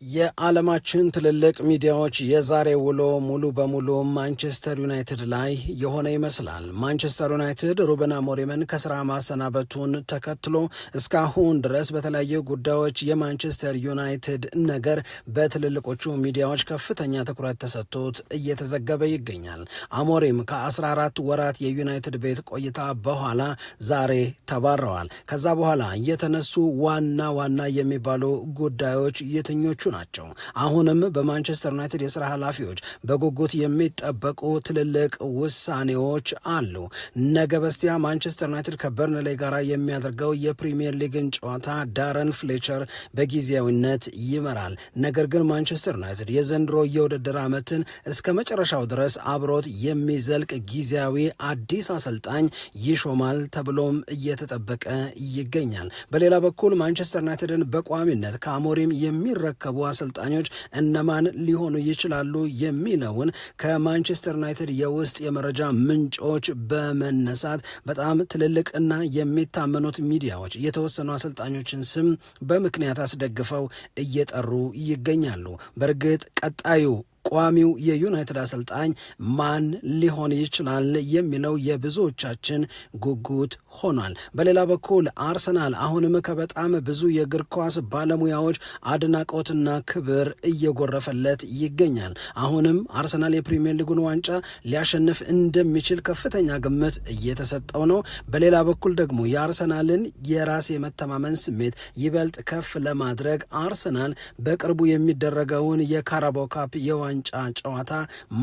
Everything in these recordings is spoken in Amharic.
የዓለማችን ትልልቅ ሚዲያዎች የዛሬ ውሎ ሙሉ በሙሉ ማንቸስተር ዩናይትድ ላይ የሆነ ይመስላል። ማንቸስተር ዩናይትድ ሩበን አሞሪምን ከስራ ማሰናበቱን ተከትሎ እስካሁን ድረስ በተለያዩ ጉዳዮች የማንቸስተር ዩናይትድ ነገር በትልልቆቹ ሚዲያዎች ከፍተኛ ትኩረት ተሰጥቶት እየተዘገበ ይገኛል። አሞሪም ከ14 ወራት የዩናይትድ ቤት ቆይታ በኋላ ዛሬ ተባረዋል። ከዛ በኋላ የተነሱ ዋና ዋና የሚባሉ ጉዳዮች የትኞቹ ናቸው? አሁንም በማንቸስተር ዩናይትድ የሥራ ኃላፊዎች በጉጉት የሚጠበቁ ትልልቅ ውሳኔዎች አሉ። ነገ በስቲያ ማንቸስተር ዩናይትድ ከበርንሌ ጋር የሚያደርገው የፕሪሚየር ሊግን ጨዋታ ዳረን ፍሌቸር በጊዜያዊነት ይመራል። ነገር ግን ማንቸስተር ዩናይትድ የዘንድሮ የውድድር ዓመትን እስከ መጨረሻው ድረስ አብሮት የሚዘልቅ ጊዜያዊ አዲስ አሰልጣኝ ይሾማል ተብሎም እየተጠበቀ ይገኛል። በሌላ በኩል ማንቸስተር ዩናይትድን በቋሚነት ከአሞሪም የሚረከቡ አሰልጣኞች እነማን ሊሆኑ ይችላሉ የሚለውን ከማንቸስተር ዩናይትድ የውስጥ የመረጃ ምንጮች በመነሳት በጣም ትልልቅና የሚታመኑት ሚዲያዎች የተወሰኑ አሰልጣኞችን ስም በምክንያት አስደግፈው እየጠሩ ይገኛሉ። በእርግጥ ቀጣዩ ቋሚው የዩናይትድ አሰልጣኝ ማን ሊሆን ይችላል የሚለው የብዙዎቻችን ጉጉት ሆኗል። በሌላ በኩል አርሰናል አሁንም ከበጣም ብዙ የእግር ኳስ ባለሙያዎች አድናቆትና ክብር እየጎረፈለት ይገኛል። አሁንም አርሰናል የፕሪሚየር ሊጉን ዋንጫ ሊያሸንፍ እንደሚችል ከፍተኛ ግምት እየተሰጠው ነው። በሌላ በኩል ደግሞ የአርሰናልን የራስ የመተማመን ስሜት ይበልጥ ከፍ ለማድረግ አርሰናል በቅርቡ የሚደረገውን የካራባኦ ካፕ የዋንጫ ጨዋታ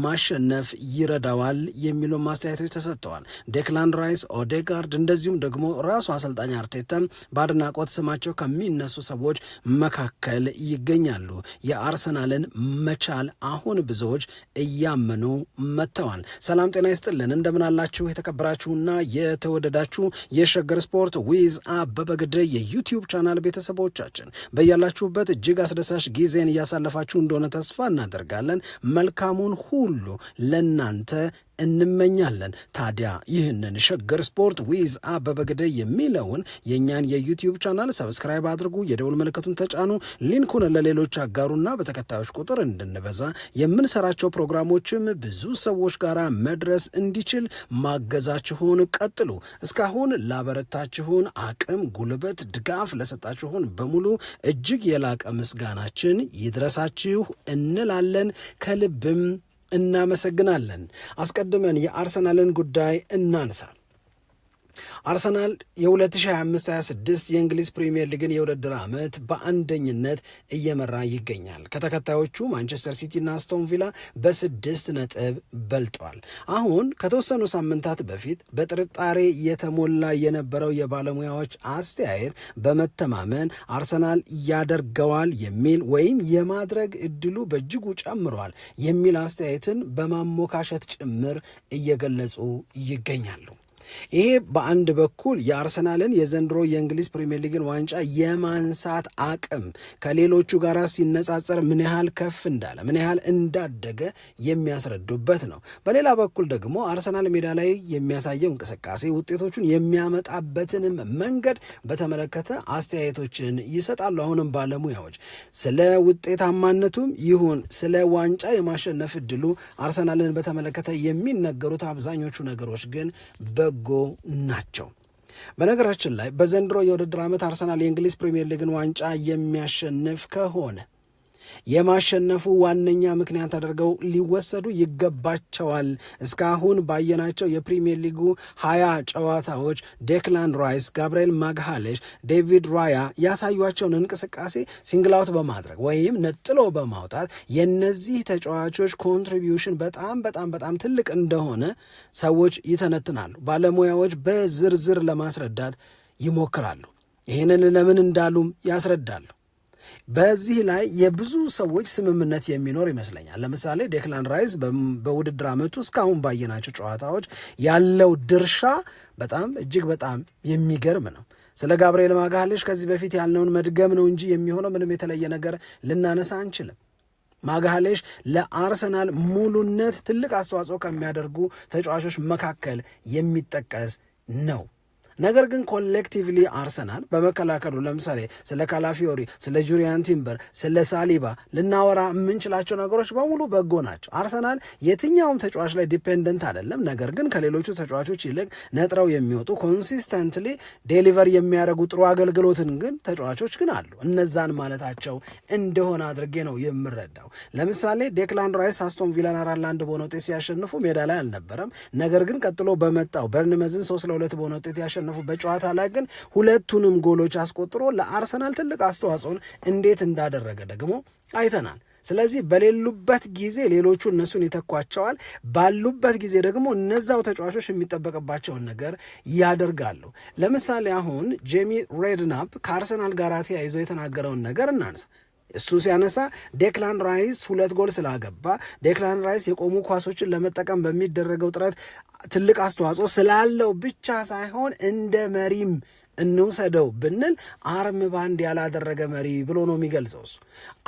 ማሸነፍ ይረዳዋል የሚሉ ማስተያየቶች ተሰጥተዋል። ዴክላን ራይስ፣ ኦዴጋርድ እንደዚሁም ደግሞ ራሱ አሰልጣኝ አርቴታም በአድናቆት ስማቸው ከሚነሱ ሰዎች መካከል ይገኛሉ። የአርሰናልን መቻል አሁን ብዙዎች እያመኑ መጥተዋል። ሰላም ጤና ይስጥልን፣ እንደምናላችሁ የተከበራችሁና የተወደዳችሁ የሸገር ስፖርት ዊዝ አበበ ግደይ የዩቲዩብ ቻናል ቤተሰቦቻችን በያላችሁበት እጅግ አስደሳች ጊዜን እያሳለፋችሁ እንደሆነ ተስፋ እናደርጋለን። መልካሙን ሁሉ ለናንተ እንመኛለን። ታዲያ ይህንን ሸገር ስፖርት ዊዝ አበበ ግደይ የሚለውን የእኛን የዩቲዩብ ቻናል ሰብስክራይብ አድርጉ፣ የደውል ምልክቱን ተጫኑ፣ ሊንኩን ለሌሎች አጋሩና በተከታዮች ቁጥር እንድንበዛ የምንሰራቸው ፕሮግራሞችም ብዙ ሰዎች ጋር መድረስ እንዲችል ማገዛችሁን ቀጥሉ። እስካሁን ላበረታችሁን አቅም፣ ጉልበት፣ ድጋፍ ለሰጣችሁን በሙሉ እጅግ የላቀ ምስጋናችን ይድረሳችሁ እንላለን። ከልብም እናመሰግናለን። አስቀድመን የአርሰናልን ጉዳይ እናንሳ። አርሰናል የ2025-26 የእንግሊዝ ፕሪሚየር ሊግን የውድድር ዓመት በአንደኝነት እየመራ ይገኛል። ከተከታዮቹ ማንቸስተር ሲቲና አስቶን ቪላ በ6 ነጥብ በልጧል። አሁን ከተወሰኑ ሳምንታት በፊት በጥርጣሬ የተሞላ የነበረው የባለሙያዎች አስተያየት በመተማመን አርሰናል ያደርገዋል የሚል ወይም የማድረግ እድሉ በእጅጉ ጨምሯል የሚል አስተያየትን በማሞካሸት ጭምር እየገለጹ ይገኛሉ። ይሄ በአንድ በኩል የአርሰናልን የዘንድሮ የእንግሊዝ ፕሪሚየር ሊግን ዋንጫ የማንሳት አቅም ከሌሎቹ ጋር ሲነጻጸር ምን ያህል ከፍ እንዳለ ምን ያህል እንዳደገ የሚያስረዱበት ነው። በሌላ በኩል ደግሞ አርሰናል ሜዳ ላይ የሚያሳየው እንቅስቃሴ ውጤቶቹን የሚያመጣበትንም መንገድ በተመለከተ አስተያየቶችን ይሰጣሉ። አሁንም ባለሙያዎች ስለ ውጤታማነቱም ይሁን ስለ ዋንጫ የማሸነፍ እድሉ አርሰናልን በተመለከተ የሚነገሩት አብዛኞቹ ነገሮች ግን በጎ ናቸው። በነገራችን ላይ በዘንድሮ የውድድር ዓመት አርሰናል የእንግሊዝ ፕሪሚየር ሊግን ዋንጫ የሚያሸንፍ ከሆነ የማሸነፉ ዋነኛ ምክንያት አድርገው ሊወሰዱ ይገባቸዋል። እስካሁን ባየናቸው የፕሪሚየር ሊጉ 20 ጨዋታዎች ዴክላን ራይስ፣ ጋብርኤል ማግሃሌሽ፣ ዴቪድ ራያ ያሳዩቸውን እንቅስቃሴ ሲንግላውት በማድረግ ወይም ነጥሎ በማውጣት የነዚህ ተጫዋቾች ኮንትሪቢዩሽን በጣም ትልቅ እንደሆነ ሰዎች ይተነትናሉ። ባለሙያዎች በዝርዝር ለማስረዳት ይሞክራሉ። ይህንን ለምን እንዳሉም ያስረዳሉ። በዚህ ላይ የብዙ ሰዎች ስምምነት የሚኖር ይመስለኛል። ለምሳሌ ዴክላን ራይስ በውድድር ዓመቱ እስካሁን ባየናቸው ጨዋታዎች ያለው ድርሻ እጅግ በጣም የሚገርም ነው። ስለ ጋብርኤል ማግሃሌሽ ከዚህ በፊት ያልነውን መድገም ነው እንጂ የሚሆነው ምንም የተለየ ነገር ልናነሳ አንችልም። ማግሃሌሽ ለአርሰናል ሙሉነት ትልቅ አስተዋጽኦ ከሚያደርጉ ተጫዋቾች መካከል የሚጠቀስ ነው። ነገር ግን ኮሌክቲቭሊ አርሰናል በመከላከሉ ለምሳሌ ስለ ካላፊዮሪ፣ ስለ ጁሪያን ቲምበር፣ ስለ ሳሊባ ልናወራ የምንችላቸው ነገሮች በሙሉ በጎ ናቸው። አርሰናል የትኛውም ተጫዋች ላይ ዲፔንደንት አይደለም። ነገር ግን ከሌሎቹ ተጫዋቾች ይልቅ ነጥረው የሚወጡ ኮንሲስተንትሊ ዴሊቨር የሚያደርጉ ጥሩ አገልግሎትን ግን ተጫዋቾች ግን አሉ። እነዛን ማለታቸው እንደሆነ አድርጌ ነው የምረዳው። ለምሳሌ ዴክላን ራይስ አስቶን ቪላን 4-1 በሆነ ውጤት ሲያሸንፉ ሜዳ ላይ አልነበረም። ነገር ግን ቀጥሎ በመጣው በርንመዝን 3-2 በሆነ ውጤት ያሸነፉበት ጨዋታ ላይ ግን ሁለቱንም ጎሎች አስቆጥሮ ለአርሰናል ትልቅ አስተዋጽኦን እንዴት እንዳደረገ ደግሞ አይተናል። ስለዚህ በሌሉበት ጊዜ ሌሎቹ እነሱን ይተኳቸዋል፣ ባሉበት ጊዜ ደግሞ እነዛው ተጫዋቾች የሚጠበቅባቸውን ነገር ያደርጋሉ። ለምሳሌ አሁን ጄሚ ሬድናፕ ከአርሰናል ጋር ተያይዞ የተናገረውን ነገር እናንሳ። እሱ ሲያነሳ ዴክላን ራይስ 2 ጎል ስላገባ ዴክላን ራይስ የቆሙ ኳሶችን ለመጠቀም በሚደረገው ጥረት ትልቅ አስተዋጽኦ ስላለው ብቻ ሳይሆን እንደ መሪም እንውሰደው ብንል አርም ባንድ ያላደረገ መሪ ብሎ ነው የሚገልጸው። እሱ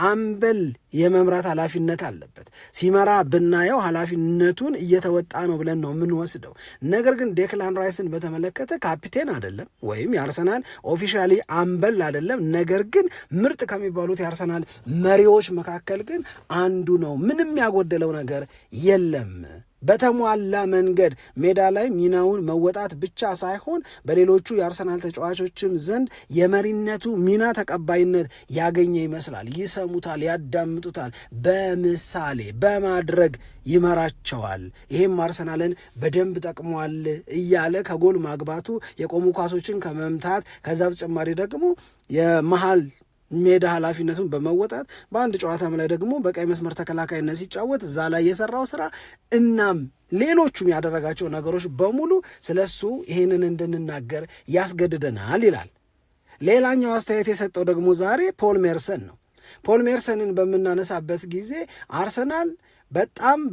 አምበል የመምራት ኃላፊነት አለበት። ሲመራ ብናየው ኃላፊነቱን እየተወጣ ነው ብለን ነው የምንወስደው። ነገር ግን ዴክላን ራይስን በተመለከተ ካፒቴን አይደለም ወይም የአርሰናል ኦፊሻሊ አምበል አይደለም። ነገር ግን ምርጥ ከሚባሉት የአርሰናል መሪዎች መካከል ግን አንዱ ነው። ምንም ያጎደለው ነገር የለም። በተሟላ መንገድ ሜዳ ላይ ሚናውን መወጣት ብቻ ሳይሆን በሌሎቹ የአርሰናል ተጫዋቾችም ዘንድ የመሪነቱ ሚና ተቀባይነት ያገኘ ይመስላል። ይሰሙታል፣ ያዳምጡታል፣ በምሳሌ በማድረግ ይመራቸዋል። ይሄም አርሰናልን በደንብ ጠቅሟል እያለ ከጎል ማግባቱ የቆሙ ኳሶችን ከመምታት ከዛ በተጨማሪ ደግሞ የመሃል ሜዳ ኃላፊነቱን በመወጣት በአንድ ጨዋታም ላይ ደግሞ በቀይ መስመር ተከላካይነት ሲጫወት እዛ ላይ የሰራው ስራ እናም ሌሎቹም ያደረጋቸው ነገሮች በሙሉ ስለሱ ይህንን እንድንናገር ያስገድደናል ይላል። ሌላኛው አስተያየት የሰጠው ደግሞ ዛሬ ፖል ሜርሰን ነው። ፖል ሜርሰንን በምናነሳበት ጊዜ አርሰናል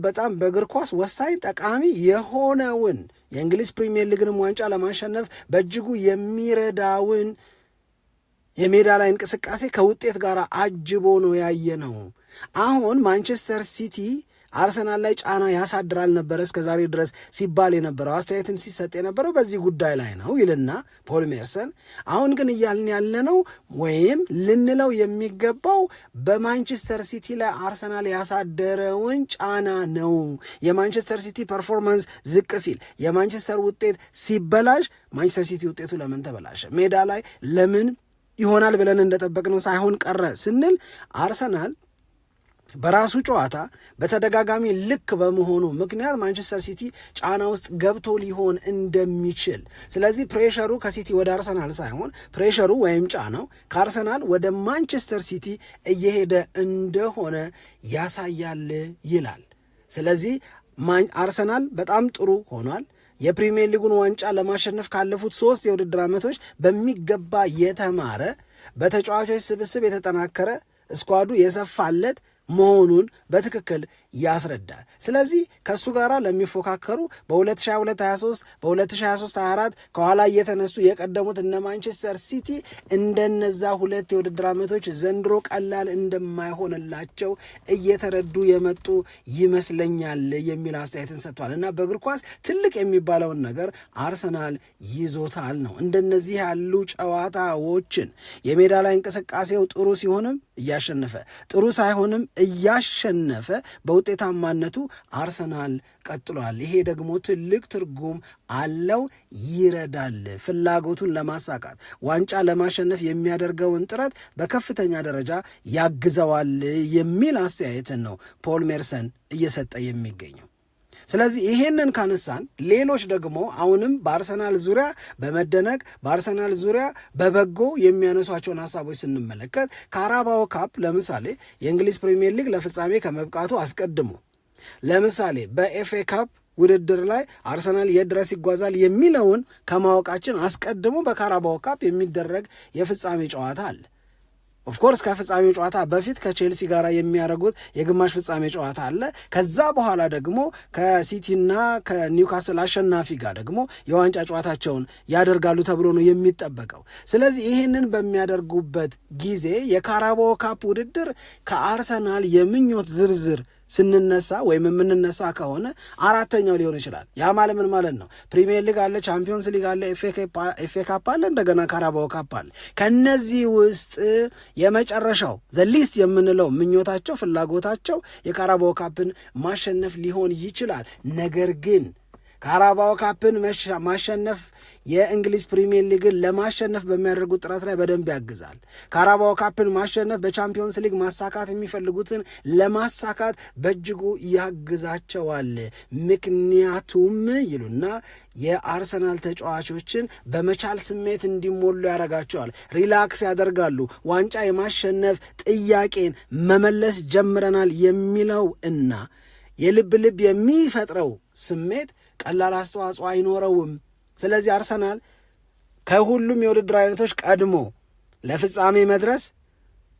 በጣም በእግር ኳስ ወሳኝ ጠቃሚ የሆነውን የእንግሊዝ ፕሪሚየር ሊግንም ዋንጫ ለማሸነፍ በእጅጉ የሚረዳውን የሜዳ ላይ እንቅስቃሴ ከውጤት ጋር አጅቦ ነው ያየ ነው። አሁን ማንቸስተር ሲቲ አርሰናል ላይ ጫና ያሳድራል ነበረ እስከ ዛሬ ድረስ ሲባል የነበረው አስተያየትም ሲሰጥ የነበረው በዚህ ጉዳይ ላይ ነው ይልና ፖል ሜርሰን አሁን ግን እያልን ያለነው ወይም ልንለው የሚገባው በማንቸስተር ሲቲ ላይ አርሰናል ያሳደረውን ጫና ነው። የማንቸስተር ሲቲ ፐርፎርማንስ ዝቅ ሲል፣ የማንቸስተር ውጤት ሲበላሽ፣ ማንቸስተር ሲቲ ውጤቱ ለምን ተበላሸ፣ ሜዳ ላይ ለምን ይሆናል ብለን እንደጠበቅነው ሳይሆን ቀረ ስንል አርሰናል በራሱ ጨዋታ በተደጋጋሚ ልክ በመሆኑ ምክንያት ማንቸስተር ሲቲ ጫና ውስጥ ገብቶ ሊሆን እንደሚችል፣ ስለዚህ ፕሬሸሩ ከሲቲ ወደ አርሰናል ሳይሆን ፕሬሸሩ ወይም ጫናው ከአርሰናል ወደ ማንቸስተር ሲቲ እየሄደ እንደሆነ ያሳያል ይላል። ስለዚህ አርሰናል በጣም ጥሩ ሆኗል። የፕሪሚየር ሊጉን ዋንጫ ለማሸነፍ ካለፉት 3 የውድድር ዓመቶች በሚገባ የተማረ በተጫዋቾች ስብስብ የተጠናከረ ስኳዱ የሰፋለት መሆኑን በትክክል ያስረዳል። ስለዚህ ከእሱ ጋር ለሚፎካከሩ በ2022-23 በ2023-24 ከኋላ እየተነሱ የቀደሙት እነ ማንቸስተር ሲቲ እንደነዛ 2 የውድድር ዓመቶች ዘንድሮ ቀላል እንደማይሆንላቸው እየተረዱ የመጡ ይመስለኛል የሚል አስተያየትን ሰጥቷል። እና በእግር ኳስ ትልቅ የሚባለውን ነገር አርሰናል ይዞታል ነው። እንደነዚህ ያሉ ጨዋታዎችን የሜዳ ላይ እንቅስቃሴው ጥሩ ሲሆንም እያሸነፈ ጥሩ ሳይሆንም እያሸነፈ በውጤታማነቱ አርሰናል ቀጥሏል። ይሄ ደግሞ ትልቅ ትርጉም አለው፣ ይረዳል። ፍላጎቱን ለማሳካት ዋንጫ ለማሸነፍ የሚያደርገውን ጥረት በከፍተኛ ደረጃ ያግዘዋል የሚል አስተያየትን ነው ፖል ሜርሰን እየሰጠ የሚገኘው። ስለዚህ ይሄንን ካነሳን ሌሎች ደግሞ አሁንም በአርሰናል ዙሪያ በመደነቅ በአርሰናል ዙሪያ በበጎ የሚያነሷቸውን ሀሳቦች ስንመለከት ካራባኦ ካፕ ለምሳሌ የእንግሊዝ ፕሪሚየር ሊግ ለፍጻሜ ከመብቃቱ አስቀድሞ ለምሳሌ በኤፍኤ ካፕ ውድድር ላይ አርሰናል የት ድረስ ይጓዛል የሚለውን ከማወቃችን አስቀድሞ በካራባኦ ካፕ የሚደረግ የፍጻሜ ጨዋታ አለ። ኦፍኮርስ ከፍጻሜው ጨዋታ በፊት ከቼልሲ ጋር የሚያደርጉት የግማሽ ፍጻሜ ጨዋታ አለ። ከዛ በኋላ ደግሞ ከሲቲና ከኒውካስል አሸናፊ ጋር ደግሞ የዋንጫ ጨዋታቸውን ያደርጋሉ ተብሎ ነው የሚጠበቀው። ስለዚህ ይህንን በሚያደርጉበት ጊዜ የካራባኦ ካፕ ውድድር ከአርሰናል የምኞት ዝርዝር ስንነሳ ወይም የምንነሳ ከሆነ አራተኛው ሊሆን ይችላል። ያ ማለት ምን ማለት ነው? ፕሪሚየር ሊግ አለ፣ ቻምፒዮንስ ሊግ አለ፣ ኤፍ ኤ ካፕ አለ፣ እንደገና ካራባኦ ካፕ አለ። ከነዚህ ውስጥ የመጨረሻው ዘሊስት የምንለው ምኞታቸው፣ ፍላጎታቸው የካራባኦ ካፕን ማሸነፍ ሊሆን ይችላል። ነገር ግን ካራባኦ ካፕን ማሸነፍ የእንግሊዝ ፕሪሚየር ሊግን ለማሸነፍ በሚያደርጉት ጥረት ላይ በደንብ ያግዛል። ካራባኦ ካፕን ማሸነፍ በቻምፒዮንስ ሊግ ማሳካት የሚፈልጉትን ለማሳካት በእጅጉ ያግዛቸዋል። ምክንያቱም ይሉና የአርሰናል ተጫዋቾችን በመቻል ስሜት እንዲሞሉ ያደርጋቸዋል። ሪላክስ ያደርጋሉ። ዋንጫ የማሸነፍ ጥያቄን መመለስ ጀምረናል የሚለው እና የልብ ልብ የሚፈጥረው ስሜት ቀላል አስተዋጽኦ አይኖረውም። ስለዚህ አርሰናል ከሁሉም የውድድር አይነቶች ቀድሞ ለፍጻሜ መድረስ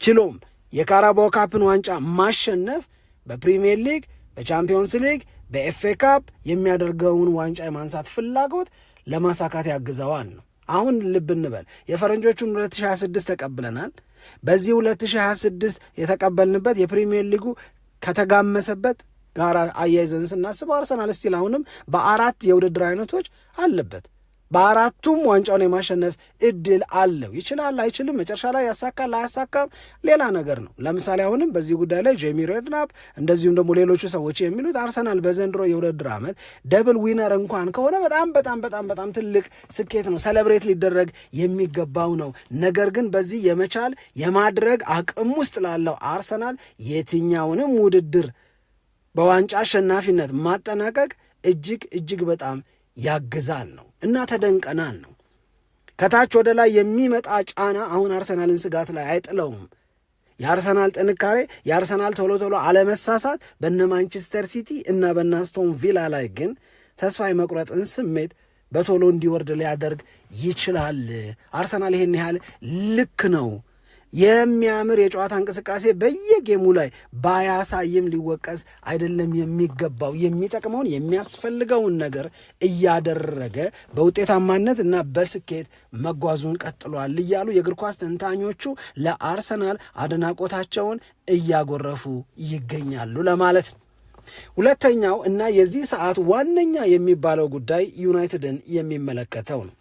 ችሎም የካራባኦ ካፕን ዋንጫ ማሸነፍ በፕሪሚየር ሊግ፣ በቻምፒዮንስ ሊግ፣ በኤፍኤ ካፕ የሚያደርገውን ዋንጫ የማንሳት ፍላጎት ለማሳካት ያግዘዋል ነው። አሁን ልብ እንበል፣ የፈረንጆቹን 2026 ተቀብለናል። በዚህ 2026 የተቀበልንበት የፕሪሚየር ሊጉ ከተጋመሰበት ጋር አያይዘን ስናስበው አርሰናል ስቲል አሁንም በአራት የውድድር አይነቶች አለበት። በአራቱም ዋንጫውን የማሸነፍ እድል አለው። ይችላል አይችልም፣ መጨረሻ ላይ ያሳካል አያሳካም ሌላ ነገር ነው። ለምሳሌ አሁንም በዚህ ጉዳይ ላይ ጄሚ ሬድናፕ እንደዚሁም ደግሞ ሌሎቹ ሰዎች የሚሉት አርሰናል በዘንድሮ የውድድር ዓመት ደብል ዊነር እንኳን ከሆነ በጣም በጣም በጣም በጣም ትልቅ ስኬት ነው፣ ሰለብሬት ሊደረግ የሚገባው ነው። ነገር ግን በዚህ የመቻል የማድረግ አቅም ውስጥ ላለው አርሰናል የትኛውንም ውድድር በዋንጫ አሸናፊነት ማጠናቀቅ እጅግ እጅግ በጣም ያግዛል ነው እና ተደንቀናል ነው። ከታች ወደ ላይ የሚመጣ ጫና አሁን አርሰናልን ስጋት ላይ አይጥለውም። የአርሰናል ጥንካሬ፣ የአርሰናል ቶሎ ቶሎ አለመሳሳት በነ ማንቸስተር ሲቲ እና በነ አስቶን ቪላ ላይ ግን ተስፋ የመቁረጥን ስሜት በቶሎ እንዲወርድ ሊያደርግ ይችላል። አርሰናል ይሄን ያህል ልክ ነው። የሚያምር የጨዋታ እንቅስቃሴ በየጌሙ ላይ ባያሳይም ሊወቀስ አይደለም የሚገባው። የሚጠቅመውን የሚያስፈልገውን ነገር እያደረገ በውጤታማነት እና በስኬት መጓዙን ቀጥሏል እያሉ የእግር ኳስ ተንታኞቹ ለአርሰናል አድናቆታቸውን እያጎረፉ ይገኛሉ ለማለት ነው። ሁለተኛው እና የዚህ ሰዓት ዋነኛ የሚባለው ጉዳይ ዩናይትድን የሚመለከተው ነው።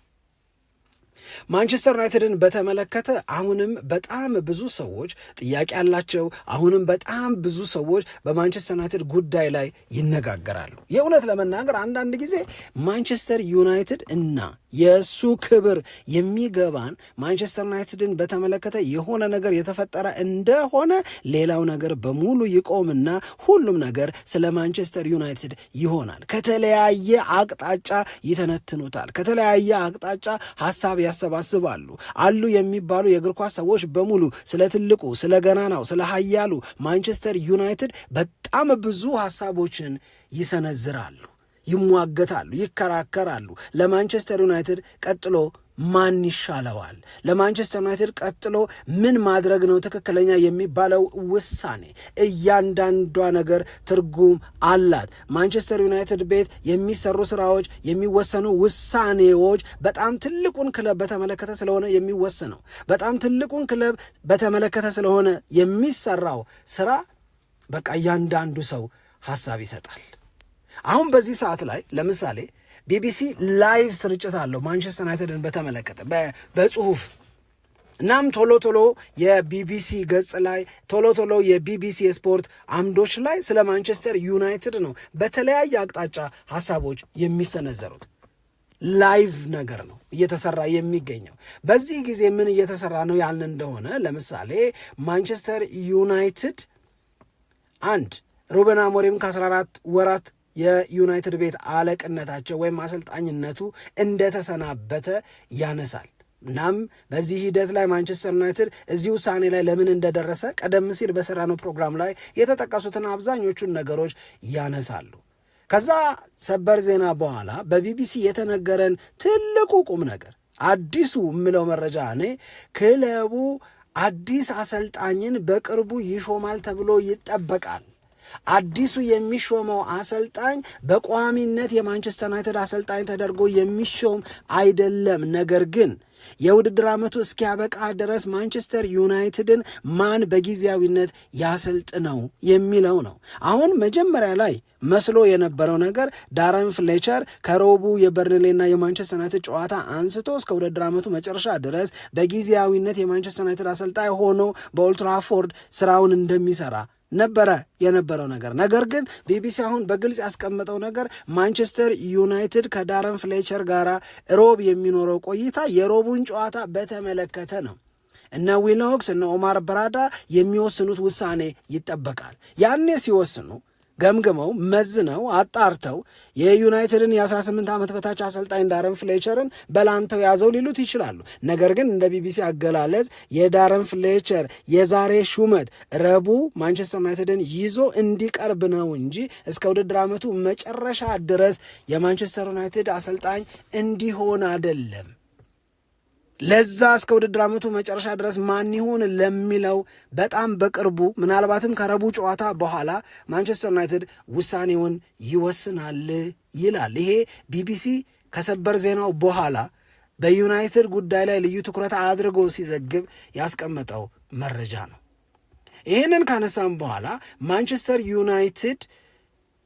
ማንቸስተር ዩናይትድን በተመለከተ አሁንም በጣም ብዙ ሰዎች ጥያቄ ያላቸው፣ አሁንም በጣም ብዙ ሰዎች በማንቸስተር ዩናይትድ ጉዳይ ላይ ይነጋገራሉ። የእውነት ለመናገር አንዳንድ ጊዜ ማንቸስተር ዩናይትድ እና የእሱ ክብር የሚገባን ማንቸስተር ዩናይትድን በተመለከተ የሆነ ነገር የተፈጠረ እንደሆነ ሌላው ነገር በሙሉ ይቆምና ሁሉም ነገር ስለ ማንቸስተር ዩናይትድ ይሆናል። ከተለያየ አቅጣጫ ይተነትኑታል። ከተለያየ አቅጣጫ ሀሳብ ያሰባስባሉ። አሉ የሚባሉ የእግር ኳስ ሰዎች በሙሉ ስለ ትልቁ፣ ስለ ገናናው፣ ስለ ኃያሉ ማንቸስተር ዩናይትድ በጣም ብዙ ሀሳቦችን ይሰነዝራሉ፣ ይሟገታሉ፣ ይከራከራሉ። ለማንቸስተር ዩናይትድ ቀጥሎ ማን ይሻለዋል? ለማንቸስተር ዩናይትድ ቀጥሎ ምን ማድረግ ነው ትክክለኛ የሚባለው ውሳኔ? እያንዳንዷ ነገር ትርጉም አላት። ማንቸስተር ዩናይትድ ቤት የሚሰሩ ስራዎች፣ የሚወሰኑ ውሳኔዎች በጣም ትልቁን ክለብ በተመለከተ ስለሆነ የሚወሰነው፣ በጣም ትልቁን ክለብ በተመለከተ ስለሆነ የሚሰራው ስራ በቃ እያንዳንዱ ሰው ሀሳብ ይሰጣል። አሁን በዚህ ሰዓት ላይ ለምሳሌ ቢቢሲ ላይቭ ስርጭት አለው ማንቸስተር ዩናይትድን በተመለከተ በጽሁፍ። እናም ቶሎ ቶሎ የቢቢሲ ገጽ ላይ ቶሎ ቶሎ የቢቢሲ የስፖርት አምዶች ላይ ስለ ማንቸስተር ዩናይትድ ነው በተለያየ አቅጣጫ ሀሳቦች የሚሰነዘሩት። ላይቭ ነገር ነው እየተሰራ የሚገኘው። በዚህ ጊዜ ምን እየተሰራ ነው ያልን እንደሆነ ለምሳሌ ማንቸስተር ዩናይትድ አንድ ሩበን አሞሪም ከ14 ወራት የዩናይትድ ቤት አለቅነታቸው ወይም አሰልጣኝነቱ እንደተሰናበተ ያነሳል። እናም በዚህ ሂደት ላይ ማንቸስተር ዩናይትድ እዚህ ውሳኔ ላይ ለምን እንደደረሰ ቀደም ሲል በሰራነው ፕሮግራም ላይ የተጠቀሱትን አብዛኞቹን ነገሮች ያነሳሉ። ከዛ ሰበር ዜና በኋላ በቢቢሲ የተነገረን ትልቁ ቁም ነገር አዲሱ የምለው መረጃ እኔ ክለቡ አዲስ አሰልጣኝን በቅርቡ ይሾማል ተብሎ ይጠበቃል። አዲሱ የሚሾመው አሰልጣኝ በቋሚነት የማንቸስተር ዩናይትድ አሰልጣኝ ተደርጎ የሚሾም አይደለም። ነገር ግን የውድድር ዓመቱ እስኪያበቃ ድረስ ማንቸስተር ዩናይትድን ማን በጊዜያዊነት ያሰልጥነው የሚለው ነው። አሁን መጀመሪያ ላይ መስሎ የነበረው ነገር ዳረን ፍሌቸር ከሮቡ የበርንሌና የማንቸስተር ዩናይትድ ጨዋታ አንስቶ እስከ ውድድር ዓመቱ መጨረሻ ድረስ በጊዜያዊነት የማንቸስተር ዩናይትድ አሰልጣኝ ሆኖ በኦልድ ትራፎርድ ስራውን እንደሚሰራ ነበረ የነበረው ነገር ግን ቢቢሲ አሁን በግልጽ ያስቀመጠው ነገር ማንቸስተር ዩናይትድ ከዳረን ፍሌቸር ጋር ሮብ የሚኖረው ቆይታ የሮቡን ጨዋታ በተመለከተ ነው። እነ ዊልሆክስ እነ ኦማር በራዳ የሚወስኑት ውሳኔ ይጠበቃል። ያኔ ሲወስኑ ገምግመው መዝነው አጣርተው የዩናይትድን የ18 ዓመት በታች አሰልጣኝ ዳረን ፍሌቸርን በላንተው ያዘው ሊሉት ይችላሉ። ነገር ግን እንደ ቢቢሲ አገላለጽ የዳረን ፍሌቸር የዛሬ ሹመት ረቡዕ ማንቸስተር ዩናይትድን ይዞ እንዲቀርብ ነው እንጂ እስከ ውድድር ዓመቱ መጨረሻ ድረስ የማንቸስተር ዩናይትድ አሰልጣኝ እንዲሆን አይደለም። ለዛ እስከ ውድድር ዓመቱ መጨረሻ ድረስ ማን ይሁን ለሚለው በጣም በቅርቡ ምናልባትም ከረቡዕ ጨዋታ በኋላ ማንቸስተር ዩናይትድ ውሳኔውን ይወስናል ይላል። ይሄ ቢቢሲ ከሰበር ዜናው በኋላ በዩናይትድ ጉዳይ ላይ ልዩ ትኩረት አድርጎ ሲዘግብ ያስቀመጠው መረጃ ነው። ይህንን ካነሳም በኋላ ማንቸስተር ዩናይትድ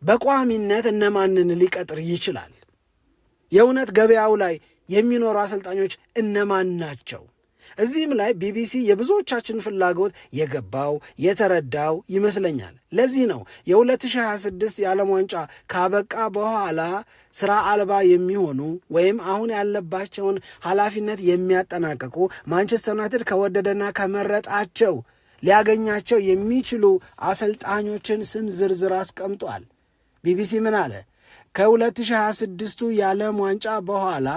በቋሚነት እነማንን ሊቀጥር ይችላል? የእውነት ገበያው ላይ የሚኖሩ አሰልጣኞች እነማን ናቸው? እዚህም ላይ ቢቢሲ የብዙዎቻችን ፍላጎት የገባው የተረዳው ይመስለኛል። ለዚህ ነው የ2026 የዓለም ዋንጫ ካበቃ በኋላ ስራ አልባ የሚሆኑ ወይም አሁን ያለባቸውን ኃላፊነት የሚያጠናቅቁ ማንቸስተር ዩናይትድ ከወደደና ከመረጣቸው ሊያገኛቸው የሚችሉ አሰልጣኞችን ስም ዝርዝር አስቀምጧል። ቢቢሲ ምን አለ? ከ2026ቱ የዓለም ዋንጫ በኋላ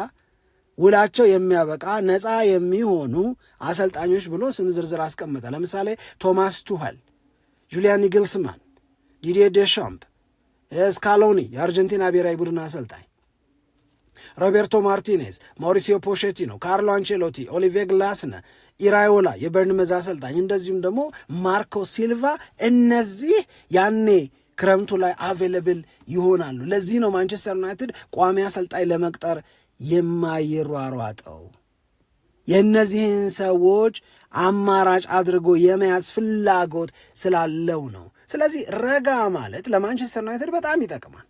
ውላቸው የሚያበቃ ነፃ የሚሆኑ አሰልጣኞች ብሎ ስም ዝርዝር አስቀመጠ። ለምሳሌ ቶማስ ቱኸል፣ ጁሊያን ኒግልስማን፣ ዲዲዬ ዴሻምፕ፣ ስካሎኒ የአርጀንቲና ብሔራዊ ቡድን አሰልጣኝ፣ ሮቤርቶ ማርቲኔዝ፣ ማውሪሲዮ ፖቼቲኖ፣ ካርሎ አንቼሎቲ፣ ኦሊቬ ግላስነ፣ ኢራዮላ የበርንመዝ አሰልጣኝ፣ እንደዚሁም ደግሞ ማርኮ ሲልቫ። እነዚህ ያኔ ክረምቱ ላይ አቬለብል ይሆናሉ። ለዚህ ነው ማንቸስተር ዩናይትድ ቋሚ አሰልጣኝ ለመቅጠር የማይሯሯጠው። የእነዚህን ሰዎች አማራጭ አድርጎ የመያዝ ፍላጎት ስላለው ነው። ስለዚህ ረጋ ማለት ለማንቸስተር ዩናይትድ በጣም ይጠቅማል።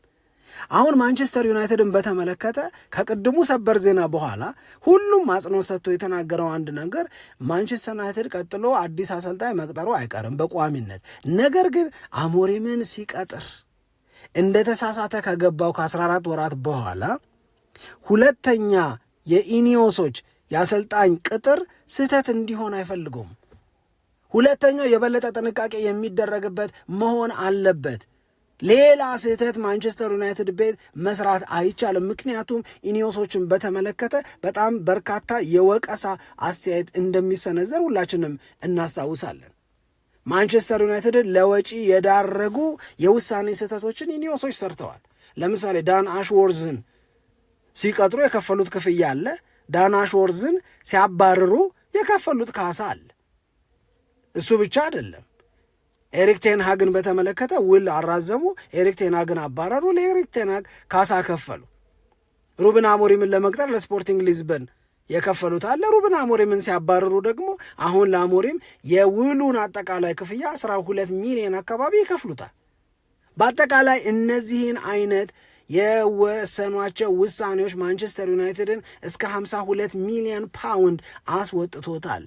አሁን ማንቸስተር ዩናይትድን በተመለከተ ከቅድሙ ሰበር ዜና በኋላ ሁሉም አጽንኦት ሰጥቶ የተናገረው አንድ ነገር ማንቸስተር ዩናይትድ ቀጥሎ አዲስ አሰልጣኝ መቅጠሩ አይቀርም በቋሚነት። ነገር ግን አሞሪምን ሲቀጥር እንደተሳሳተ ከገባው ከ14 ወራት በኋላ ሁለተኛ የኢኒዮሶች የአሰልጣኝ ቅጥር ስህተት እንዲሆን አይፈልጉም። ሁለተኛው የበለጠ ጥንቃቄ የሚደረግበት መሆን አለበት። ሌላ ስህተት ማንቸስተር ዩናይትድ ቤት መስራት አይቻልም። ምክንያቱም ኢኒዮሶችን በተመለከተ በጣም በርካታ የወቀሳ አስተያየት እንደሚሰነዘር ሁላችንም እናስታውሳለን። ማንቸስተር ዩናይትድን ለወጪ የዳረጉ የውሳኔ ስህተቶችን ኢኒዮሶች ሰርተዋል። ለምሳሌ ዳን አሽወርዝን ሲቀጥሩ የከፈሉት ክፍያ አለ። ዳን አሽወርዝን ሲያባርሩ የከፈሉት ካሳ አለ። እሱ ብቻ አይደለም። ኤሪክ ቴንሃግን በተመለከተ ውል አራዘሙ፣ ኤሪክ ቴንሃግን አባረሩ፣ ለኤሪክ ቴንሃግ ካሳ ከፈሉ። ሩበን አሞሪምን ለመቅጠር ለስፖርቲንግ ሊዝበን የከፈሉት አለ። ሩበን አሞሪምን ሲያባረሩ ደግሞ አሁን ለአሞሪም የውሉን አጠቃላይ ክፍያ 12 ሚሊዮን አካባቢ ይከፍሉታል። በአጠቃላይ እነዚህን አይነት የወሰኗቸው ውሳኔዎች ማንቸስተር ዩናይትድን እስከ 52 ሚሊዮን ፓውንድ አስወጥቶታል።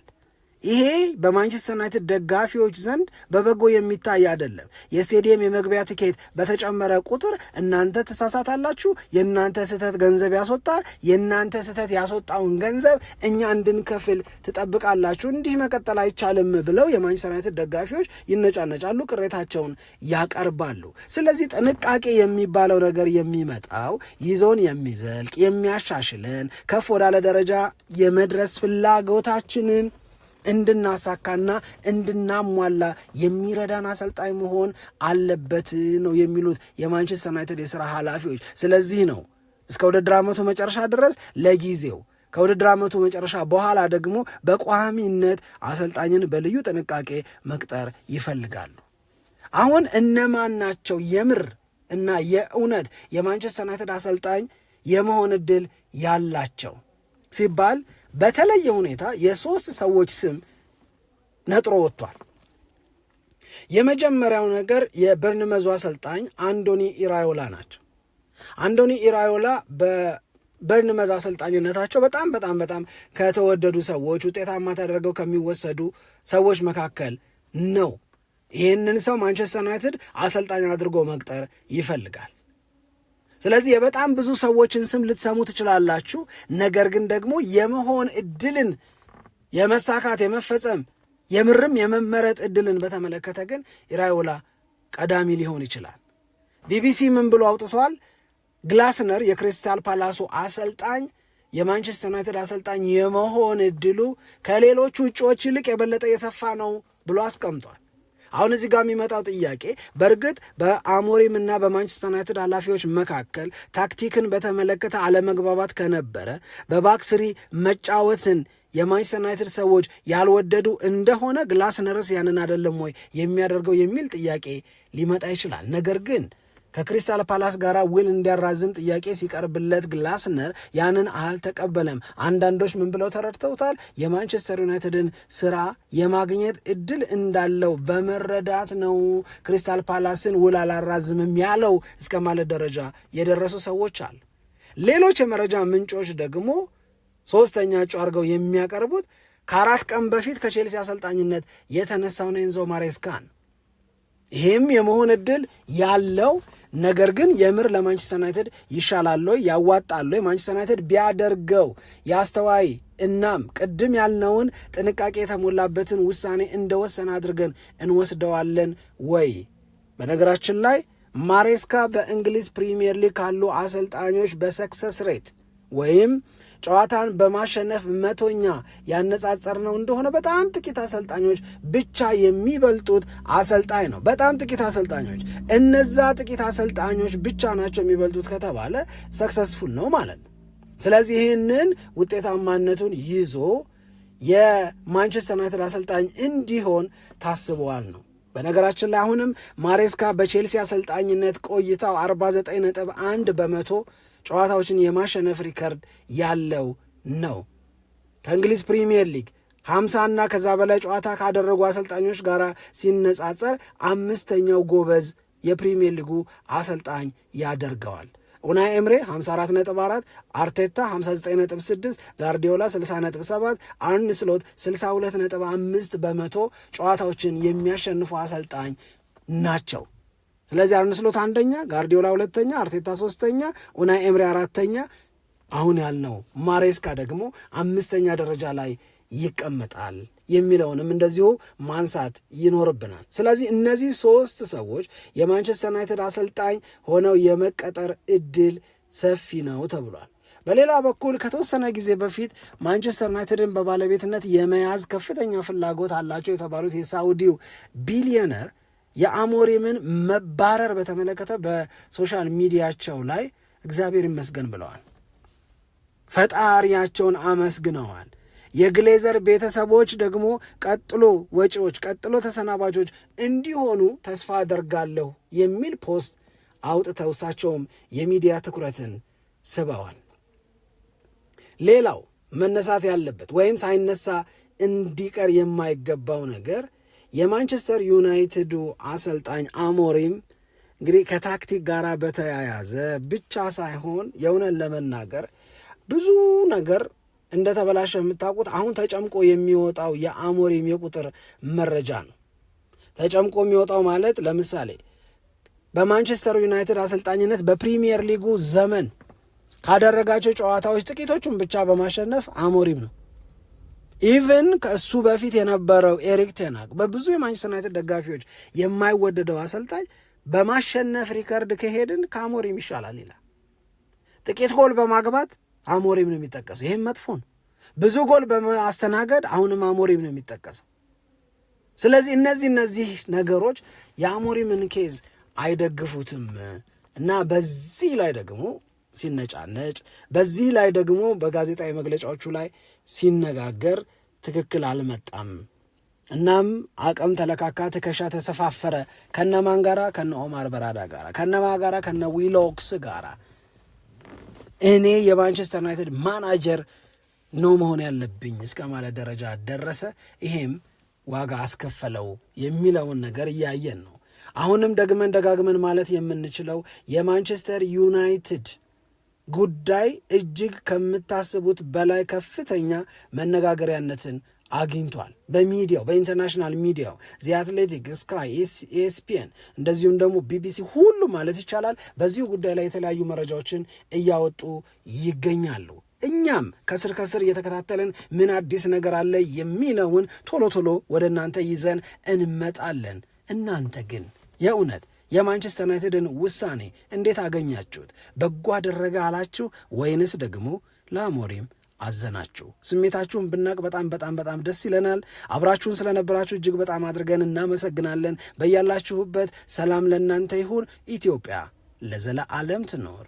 ይሄ በማንቸስተር ዩናይትድ ደጋፊዎች ዘንድ በበጎ የሚታይ አይደለም። የስቴዲየም የመግቢያ ቲኬት በተጨመረ ቁጥር እናንተ ተሳሳታላችሁ፣ የእናንተ ስህተት ገንዘብ ያስወጣል፣ የእናንተ ስህተት ያስወጣውን ገንዘብ እኛ እንድንከፍል ትጠብቃላችሁ፣ እንዲህ መቀጠል አይቻልም ብለው የማንቸስተር ዩናይትድ ደጋፊዎች ይነጫነጫሉ፣ ቅሬታቸውን ያቀርባሉ። ስለዚህ ጥንቃቄ የሚባለው ነገር የሚመጣው ይዞን የሚዘልቅ የሚያሻሽለን ከፍ ወዳለ ደረጃ የመድረስ ፍላጎታችንን እንድናሳካና እንድናሟላ የሚረዳን አሰልጣኝ መሆን አለበት ነው የሚሉት የማንቸስተር ዩናይትድ የሥራ ኃላፊዎች። ስለዚህ ነው እስከ ውድድር ዓመቱ መጨረሻ ድረስ ለጊዜው፣ ከውድድር ዓመቱ መጨረሻ በኋላ ደግሞ በቋሚነት አሰልጣኝን በልዩ ጥንቃቄ መቅጠር ይፈልጋሉ። አሁን እነማን ናቸው የምር እና የእውነት የማንቸስተር ዩናይትድ አሰልጣኝ የመሆን ዕድል ያላቸው ሲባል በተለየ ሁኔታ የሶስት ሰዎች ስም ነጥሮ ወጥቷል። የመጀመሪያው ነገር የበርንመዙ አሰልጣኝ አንዶኒ ኢራዮላ ናቸው። አንዶኒ ኢራዮላ በበርንመዝ አሰልጣኝነታቸው በጣም ከተወደዱ ሰዎች፣ ውጤታማ ተደርገው ከሚወሰዱ ሰዎች መካከል ነው። ይህንን ሰው ማንቸስተር ዩናይትድ አሰልጣኝ አድርጎ መቅጠር ይፈልጋል። ስለዚህ የበጣም ብዙ ሰዎችን ስም ልትሰሙ ትችላላችሁ። ነገር ግን ደግሞ የመሆን ዕድልን የመሳካት የመፈጸም የምርም የመመረጥ ዕድልን በተመለከተ ግን ኢራዮላ ቀዳሚ ሊሆን ይችላል። ቢቢሲ ምን ብሎ አውጥቷል? ግላስነር የክሪስታል ፓላሱ አሰልጣኝ የማንቸስተር ዩናይትድ አሰልጣኝ የመሆን ዕድሉ ከሌሎቹ እጩዎች ይልቅ የበለጠ የሰፋ ነው ብሎ አስቀምጧል። አሁን እዚህ ጋር የሚመጣው ጥያቄ በእርግጥ በአሞሪም እና በማንቸስተር ዩናይትድ ኃላፊዎች መካከል ታክቲክን በተመለከተ አለመግባባት ከነበረ በባክስሪ መጫወትን የማንቸስተር ዩናይትድ ሰዎች ያልወደዱ እንደሆነ ግላስነርስ ያንን አይደለም ወይ የሚያደርገው የሚል ጥያቄ ሊመጣ ይችላል። ነገር ግን ከክሪስታል ፓላስ ጋር ውል እንዲያራዝም ጥያቄ ሲቀርብለት ግላስነር ያንን አልተቀበለም። አንዳንዶች ምን ብለው ተረድተውታል? የማንቸስተር ዩናይትድን ስራ የማግኘት እድል እንዳለው በመረዳት ነው ክሪስታል ፓላስን ውል አላራዝምም ያለው እስከ ማለት ደረጃ የደረሱ ሰዎች አሉ። ሌሎች የመረጃ ምንጮች ደግሞ ሶስተኛ እጩ አድርገው የሚያቀርቡት ከ4 ቀን በፊት ከቼልሲ አሰልጣኝነት የተነሳውን ኤንዞ ማሬስካን ይህም የመሆን ዕድል ያለው ነገር ግን የምር ለማንቸስተር ዩናይትድ ይሻላል ያዋጣል ማንቸስተር ዩናይትድ ቢያደርገው የአስተዋይ እናም ቅድም ያልነውን ጥንቃቄ የተሞላበትን ውሳኔ እንደወሰነ አድርገን እንወስደዋለን ወይ? በነገራችን ላይ ማሬስካ በእንግሊዝ ፕሪሚየር ሊግ ካሉ አሰልጣኞች በሰክሰስ ሬት ወይም ጨዋታን በማሸነፍ 100ኛ ያነጻጸርነው እንደሆነ በጣም ጥቂት አሰልጣኞች ብቻ የሚበልጡት አሰልጣኝ ነው። በጣም ጥቂት አሰልጣኞች፣ እነዛ ጥቂት አሰልጣኞች ብቻ ናቸው የሚበልጡት ከተባለ ሰክሰስፉል ነው ማለት ነው። ስለዚህ ይህንን ውጤታማነቱን ይዞ የማንቸስተር ዩናይትድ አሰልጣኝ እንዲሆን ታስበዋል ነው። በነገራችን ላይ አሁንም ማሬስካ በቼልሲ አሰልጣኝነት ቆይታው 49.1 በመቶ ጨዋታዎችን የማሸነፍ ሪከርድ ያለው ነው። ከእንግሊዝ ፕሪሚየር ሊግ 50 ከዛ በላይ ጨዋታ ካደረጉ አሰልጣኞች ጋር ሲነጻጸር 5ኛው ጎበዝ የፕሪሚየር ሊጉ አሰልጣኝ ያደርገዋል። ኡናይ ኤምሬ 54.4፣ አርቴታ 59.6፣ ጋርዲዮላ 60.7፣ አርነ ስሎት 62.5 በመቶ ጨዋታዎችን የሚያሸንፉ አሰልጣኝ ናቸው። ስለዚህ አርነ ስሎት 1ኛ፣ ጋርዲዮላ 2ኛ፣ አርቴታ 3ኛ፣ ኡናይ ኤምሬ 4ኛ፣ አሁን ያልነው ማሬስካ ደግሞ 5ኛ ደረጃ ላይ ይቀመጣል የሚለውንም እንደዚሁ ማንሳት ይኖርብናል። ስለዚህ እነዚህ 3 ሰዎች የማንቸስተር ዩናይትድ አሰልጣኝ ሆነው የመቀጠር እድል ሰፊ ነው ተብሏል። በሌላ በኩል ከተወሰነ ጊዜ በፊት ማንቸስተር ዩናይትድን በባለቤትነት የመያዝ ከፍተኛ ፍላጎት አላቸው የተባሉት የሳውዲው ቢሊዮነር የአሞሪምን መባረር በተመለከተ በሶሻል ሚዲያቸው ላይ እግዚአብሔር ይመስገን ብለዋል። ፈጣሪያቸውን አመስግነዋል። የግሌዘር ቤተሰቦች ደግሞ ቀጥሎ ወጪዎች፣ ቀጥሎ ተሰናባቾች እንዲሆኑ ተስፋ አደርጋለሁ የሚል ፖስት አውጥተው እሳቸውም የሚዲያ ትኩረትን ስበዋል። ሌላው መነሳት ያለበት ወይም ሳይነሳ እንዲቀር የማይገባው ነገር የማንቸስተር ዩናይትዱ አሰልጣኝ አሞሪም እንግዲህ ከታክቲክ ጋር በተያያዘ ብቻ ሳይሆን የእውነት ለመናገር ብዙ ነገር እንደተበላሸ የምታውቁት አሁን ተጨምቆ የሚወጣው የአሞሪም የቁጥር መረጃ ነው። ተጨምቆ የሚወጣው ማለት ለምሳሌ በማንቸስተር ዩናይትድ አሰልጣኝነት በፕሪሚየር ሊጉ ዘመን ካደረጋቸው ጨዋታዎች ጥቂቶቹን ብቻ በማሸነፍ አሞሪም ነው። ኢቨን ከእሱ በፊት የነበረው ኤሪክ ቴን ሃግ በብዙ የማንቸስተር ዩናይትድ ደጋፊዎች የማይወደደው አሰልጣኝ በማሸነፍ ሪከርድ ከሄድን ከአሞሪም ይሻላል ይላል። ጥቂት ጎል በማግባት አሞሪም ነው የሚጠቀሰው። ይህም መጥፎ ነው። ብዙ ጎል በማስተናገድ አሁንም አሞሪም ነው የሚጠቀሰው። ስለዚህ እነዚህ ነገሮች የአሞሪምን ኬዝ አይደግፉትም እና በዚህ ላይ ደግሞ ሲነጫነጭ፣ በዚህ ላይ ደግሞ በጋዜጣዊ መግለጫዎቹ ላይ ሲነጋገር ትክክል አልመጣም እናም አቅም ተለካካ፣ ትከሻ ተሰፋፈረ። ከነማን ጋራ? ከነ ኦማር በራዳ ጋራ፣ ከነማ ጋራ? ከነ ዊሎክስ ጋራ። እኔ የማንቸስተር ዩናይትድ ማናጀር ነው መሆን ያለብኝ እስከ ማለት ደረጃ ደረሰ። ይሄም ዋጋ አስከፈለው የሚለውን ነገር እያየን ነው። አሁንም ደጋግመን ማለት የምንችለው የማንቸስተር ዩናይትድ ጉዳይ እጅግ ከምታስቡት በላይ ከፍተኛ መነጋገሪያነትን አግኝቷል። በሚዲያው በኢንተርናሽናል ሚዲያው ዚ አትሌቲክ፣ ስካይ፣ ኤስፒኤን እንደዚሁም ደግሞ ቢቢሲ ሁሉ ማለት ይቻላል በዚሁ ጉዳይ ላይ የተለያዩ መረጃዎችን እያወጡ ይገኛሉ። እኛም ከስር እየተከታተልን ምን አዲስ ነገር አለ የሚለውን ቶሎ ወደ እናንተ ይዘን እንመጣለን። እናንተ ግን የእውነት የማንቸስተር ዩናይትድን ውሳኔ እንዴት አገኛችሁት? በጎ አደረገ አላችሁ ወይንስ ደግሞ ለአሞሪም አዘናችሁ? ስሜታችሁን ብናቅ በጣም ደስ ይለናል። አብራችሁን ስለነበራችሁ እጅግ በጣም አድርገን እናመሰግናለን። በያላችሁበት ሰላም ለእናንተ ይሁን። ኢትዮጵያ ለዘለዓለም ትኖር።